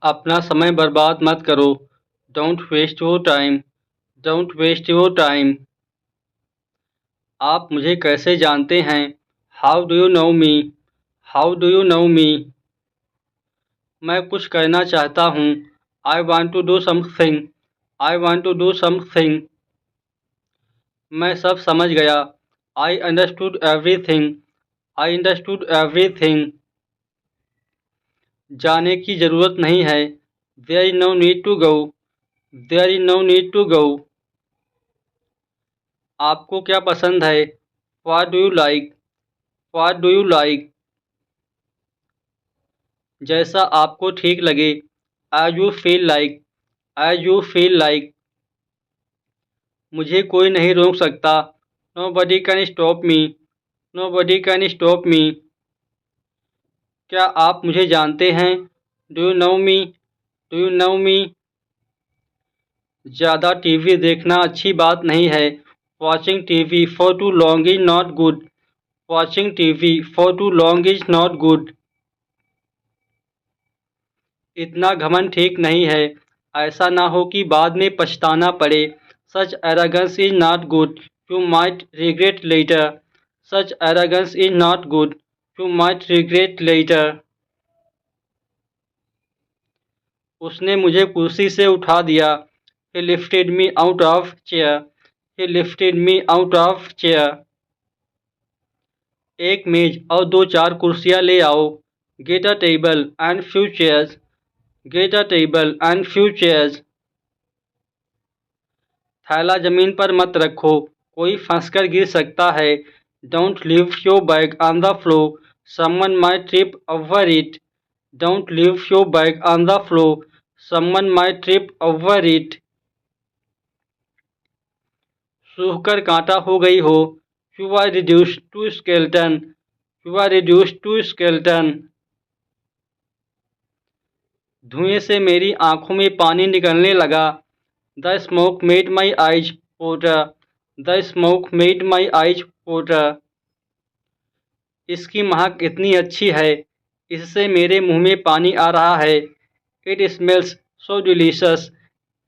अपना समय बर्बाद मत करो। Don't waste your time. Don't waste your time. आप मुझे कैसे जानते हैं? How do you know me? How do you know me? मैं कुछ करना चाहता हूँ। I want to do something. I want to do something. मैं सब समझ गया। I understood everything. I understood everything. जाने की ज़रूरत नहीं है। There is no need to go. There is no need to go. आपको क्या पसंद है? What do you like? What do you like? जैसा आपको ठीक लगे। As you feel like. As you feel like. मुझे कोई नहीं रोक सकता। Nobody can stop me. Nobody can stop me. क्या आप मुझे जानते हैं? Do you know me? Do you know me? ज़्यादा टीवी देखना अच्छी बात नहीं है। Watching TV for too long is not good. Watching TV for too long is not good. इतना घमंड ठीक नहीं है। ऐसा ना हो कि बाद में पछताना पड़े। Such arrogance is not good. You might regret later. Such arrogance is not good. You might regret later. उसने मुझे कुर्सी से उठा दिया। He lifted me out of chair. He lifted me out of chair. एक मेज और दो चार कुर्सियाँ ले आओ। Get a table and few chairs. Get a table and few chairs. थैला जमीन पर मत रखो, कोई फंसकर गिर सकता है। Don't leave your bag on the floor. Someone might trip over it. Don't leave your bag on the floor. Someone might trip over it. सूखकर कांटा हो गई हो। You are reduced to skeleton. You are reduced to skeleton. धुएं से मेरी आंखों में पानी निकलने लगा। The smoke made my eyes water. The smoke made my eyes water. इसकी महक इतनी अच्छी है, इससे मेरे मुंह में पानी आ रहा है। It smells so delicious.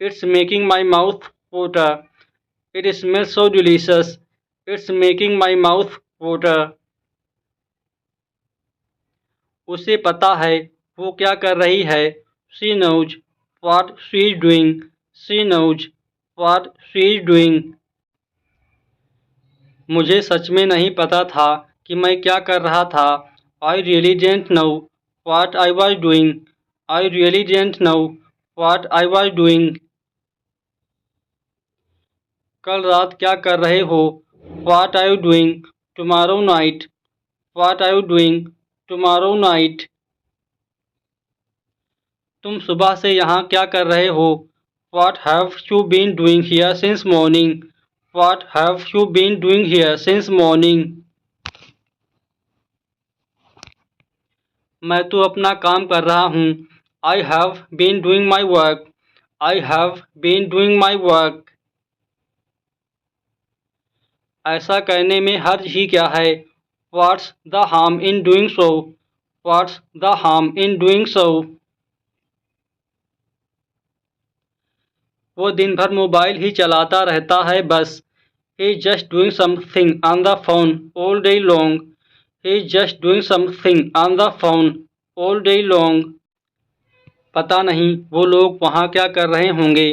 It's making my mouth water. It smells so delicious. It's making my mouth water. उसे पता है वो क्या कर रही है। She knows what she is doing. She knows what she is doing. मुझे सच में नहीं पता था कि मैं क्या कर रहा था। I really didn't know what I was doing. I really didn't know what I was doing. कल रात क्या कर रहे हो? What are you doing tomorrow night? What are you doing tomorrow night? तुम सुबह से यहाँ क्या कर रहे हो? What have you been doing here since morning? What have you been doing here since morning? मैं तो अपना काम कर रहा हूँ। I have been doing my work. I have been doing my work. ऐसा करने में हर्ज ही क्या है? What's the harm in doing so? What's the harm in doing so? वो दिन भर मोबाइल ही चलाता रहता है बस। He is just doing something on the phone all day long. He is just doing something on the phone all day long. पता नहीं वो लोग वहाँ क्या कर रहे होंगे।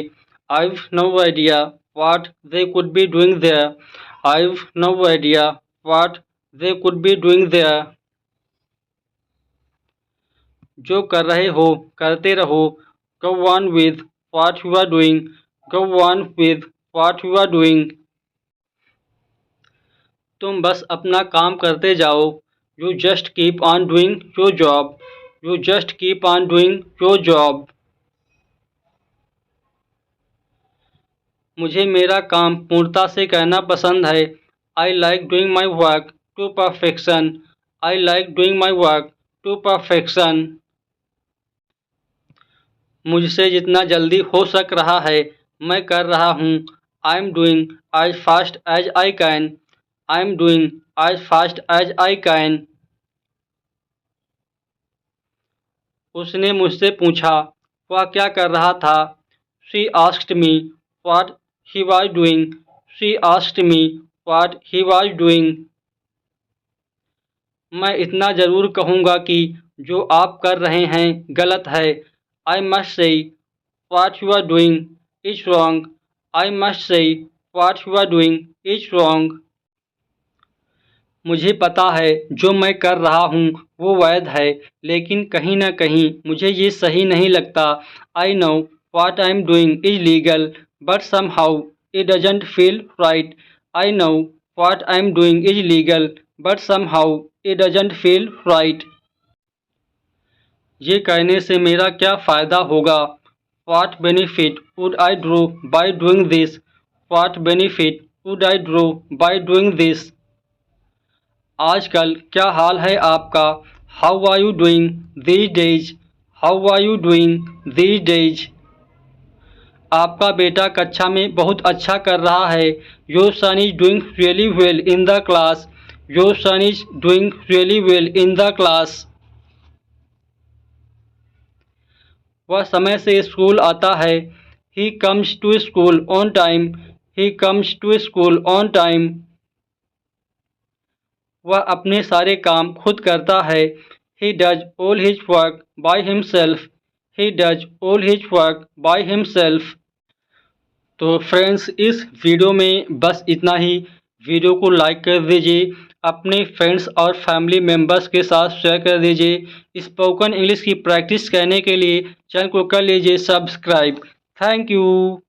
I've no idea what they could be doing there. I've no idea what they could be doing there. जो कर रहे हो करते रहो। Go on with what you are doing. Go on with what you are doing. तुम बस अपना काम करते जाओ। You just keep on doing your job. You just keep on doing your job. मुझे मेरा काम पूर्णता से करना पसंद है। I like doing my work to perfection. I like doing my work to perfection. मुझसे जितना जल्दी हो सक रहा है मैं कर रहा हूँ। I am doing as fast as I can. I am doing as fast as I can. उसने मुझसे पूछा वह क्या कर रहा था। She asked me what he was doing. She asked me what he was doing. मैं इतना ज़रूर कहूँगा कि जो आप कर रहे हैं गलत है। I must say what you are doing is wrong. I must say what you are doing is wrong. मुझे पता है जो मैं कर रहा हूँ वो वैध है, लेकिन कहीं न कहीं मुझे ये सही नहीं लगता। I know what I am doing is legal, but somehow it doesn't feel right. I know what I am doing is legal, but somehow it doesn't feel right. ये कहने से मेरा क्या फ़ायदा होगा। What benefit would I draw by doing this? What benefit would I draw by doing this? आजकल क्या हाल है आपका। How are you doing these days? How are you doing these days? आपका बेटा कक्षा में बहुत अच्छा कर रहा है। Your son is doing really well in the class. Your son is doing really well in the class. वह समय से स्कूल आता है। He comes to school on time. He comes to school on time. वह अपने सारे काम खुद करता है। He does all his work by himself. He does all his work by himself. तो फ्रेंड्स, इस वीडियो में बस इतना ही। वीडियो को लाइक कर दीजिए, अपने फ्रेंड्स और फैमिली मेम्बर्स के साथ शेयर कर दीजिए। स्पोकन इंग्लिश की प्रैक्टिस करने के लिए चैनल को कर लीजिए सब्सक्राइब। Thank you.